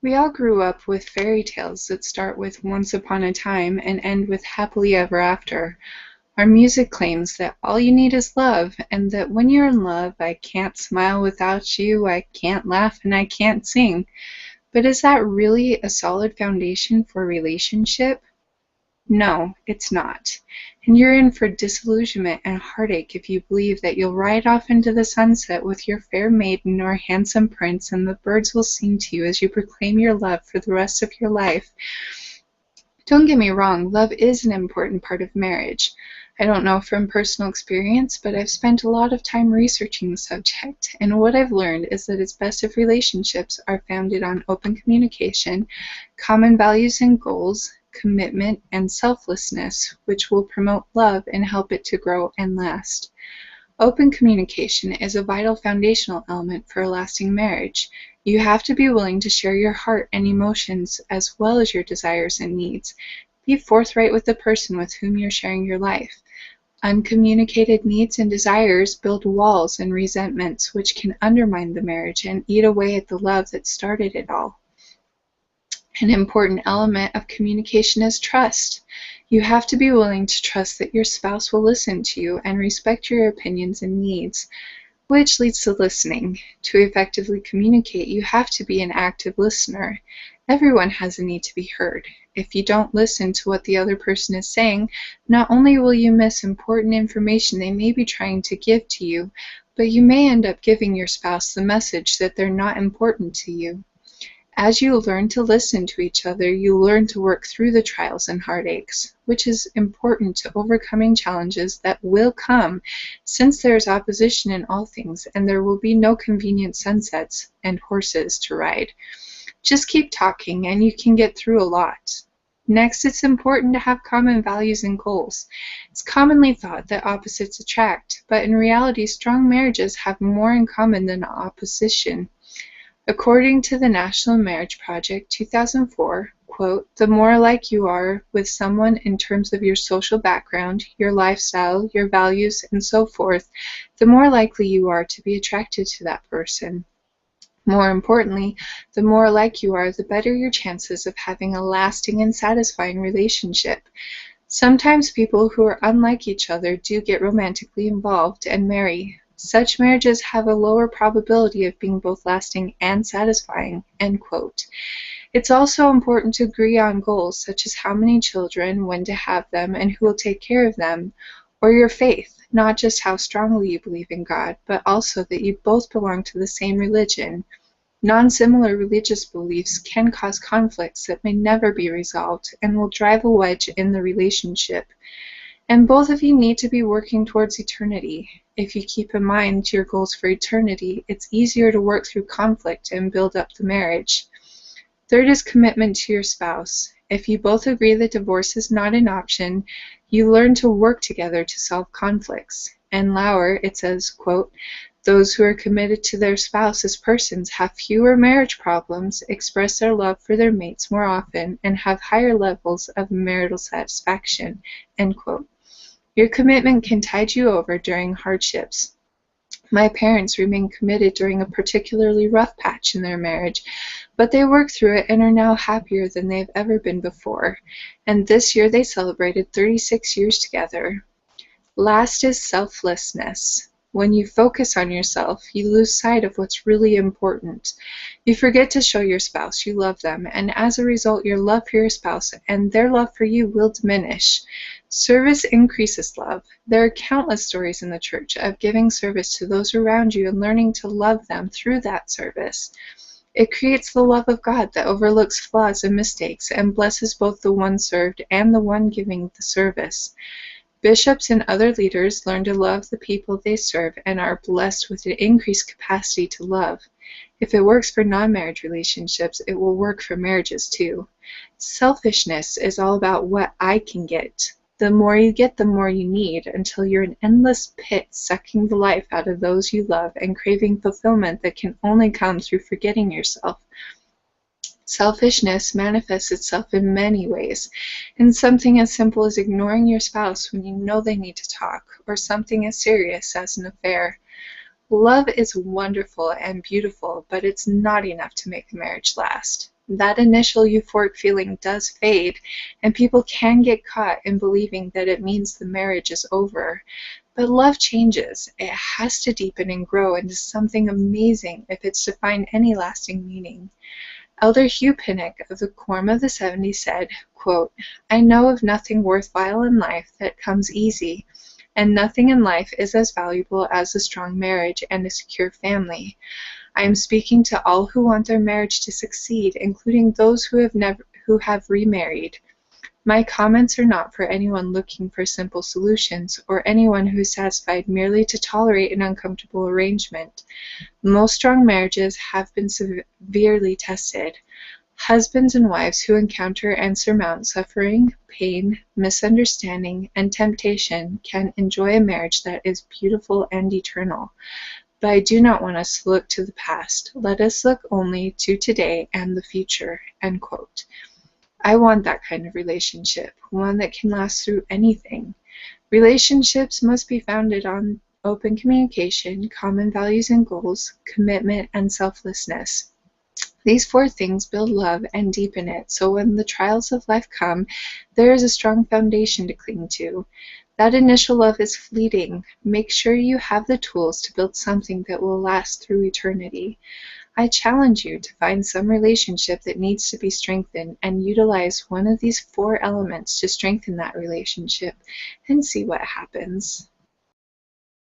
We all grew up with fairy tales that start with once upon a time and end with happily ever after. Our music claims that all you need is love, and that when you're in love, I can't smile without you, I can't laugh, and I can't sing. But is that really a solid foundation for a relationship? No, it's not. And you're in for disillusionment and heartache if you believe that you'll ride off into the sunset with your fair maiden or handsome prince and the birds will sing to you as you proclaim your love for the rest of your life. Don't get me wrong, love is an important part of marriage. I don't know from personal experience, but I've spent a lot of time researching the subject, and what I've learned is that it's best if relationships are founded on open communication, common values and goals, commitment, and selflessness, which will promote love and help it to grow and last. Open communication is a vital foundational element for a lasting marriage. You have to be willing to share your heart and emotions as well as your desires and needs. Be forthright with the person with whom you're sharing your life. Uncommunicated needs and desires build walls and resentments which can undermine the marriage and eat away at the love that started it all. An important element of communication is trust. You have to be willing to trust that your spouse will listen to you and respect your opinions and needs, which leads to listening. To effectively communicate, you have to be an active listener. Everyone has a need to be heard. If you don't listen to what the other person is saying, not only will you miss important information they may be trying to give to you, but you may end up giving your spouse the message that they're not important to you. As you learn to listen to each other, you learn to work through the trials and heartaches, which is important to overcoming challenges that will come, since there is opposition in all things, and there will be no convenient sunsets and horses to ride. Just keep talking, and you can get through a lot. Next, it's important to have common values and goals. It's commonly thought that opposites attract, but in reality, strong marriages have more in common than opposition. According to the National Marriage Project 2004, quote, "The more alike you are with someone in terms of your social background, your lifestyle, your values, and so forth, the more likely you are to be attracted to that person. More importantly, the more alike you are, the better your chances of having a lasting and satisfying relationship. Sometimes people who are unlike each other do get romantically involved and marry. Such marriages have a lower probability of being both lasting and satisfying," end quote. It's also important to agree on goals such as how many children, when to have them, and who will take care of them, or your faith, not just how strongly you believe in God, but also that you both belong to the same religion. Non-similar religious beliefs can cause conflicts that may never be resolved and will drive a wedge in the relationship. And both of you need to be working towards eternity. If you keep in mind your goals for eternity, it's easier to work through conflict and build up the marriage. Third is commitment to your spouse. If you both agree that divorce is not an option, you learn to work together to solve conflicts. And Lauer, it says, quote, "Those who are committed to their spouse as persons have fewer marriage problems, express their love for their mates more often, and have higher levels of marital satisfaction," end quote. Your commitment can tide you over during hardships. My parents remained committed during a particularly rough patch in their marriage, but they worked through it and are now happier than they've ever been before. And this year they celebrated 36 years together. Last is selflessness. When you focus on yourself, you lose sight of what's really important. You forget to show your spouse you love them, and as a result, your love for your spouse and their love for you will diminish. Service increases love. There are countless stories in the church of giving service to those around you and learning to love them through that service. It creates the love of God that overlooks flaws and mistakes and blesses both the one served and the one giving the service. Bishops and other leaders learn to love the people they serve and are blessed with an increased capacity to love. If it works for non-marriage relationships, it will work for marriages too. Selfishness is all about what I can get. The more you get, the more you need, until you're an endless pit sucking the life out of those you love and craving fulfillment that can only come through forgetting yourself. Selfishness manifests itself in many ways, in something as simple as ignoring your spouse when you know they need to talk, or something as serious as an affair. Love is wonderful and beautiful, but it's not enough to make a marriage last. That initial euphoric feeling does fade, and people can get caught in believing that it means the marriage is over. But love changes. It has to deepen and grow into something amazing if it's to find any lasting meaning. Elder Hugh Pinnock of the Quorum of the 70 said, quote, "I know of nothing worthwhile in life that comes easy, and nothing in life is as valuable as a strong marriage and a secure family. I am speaking to all who want their marriage to succeed, including those who have remarried. My comments are not for anyone looking for simple solutions or anyone who is satisfied merely to tolerate an uncomfortable arrangement. Most strong marriages have been severely tested. Husbands and wives who encounter and surmount suffering, pain, misunderstanding, and temptation can enjoy a marriage that is beautiful and eternal. But I do not want us to look to the past. Let us look only to today and the future." End quote. I want that kind of relationship, one that can last through anything. Relationships must be founded on open communication, common values and goals, commitment, and selflessness. These four things build love and deepen it, so when the trials of life come, there is a strong foundation to cling to. That initial love is fleeting. Make sure you have the tools to build something that will last through eternity. I challenge you to find some relationship that needs to be strengthened and utilize one of these four elements to strengthen that relationship and see what happens.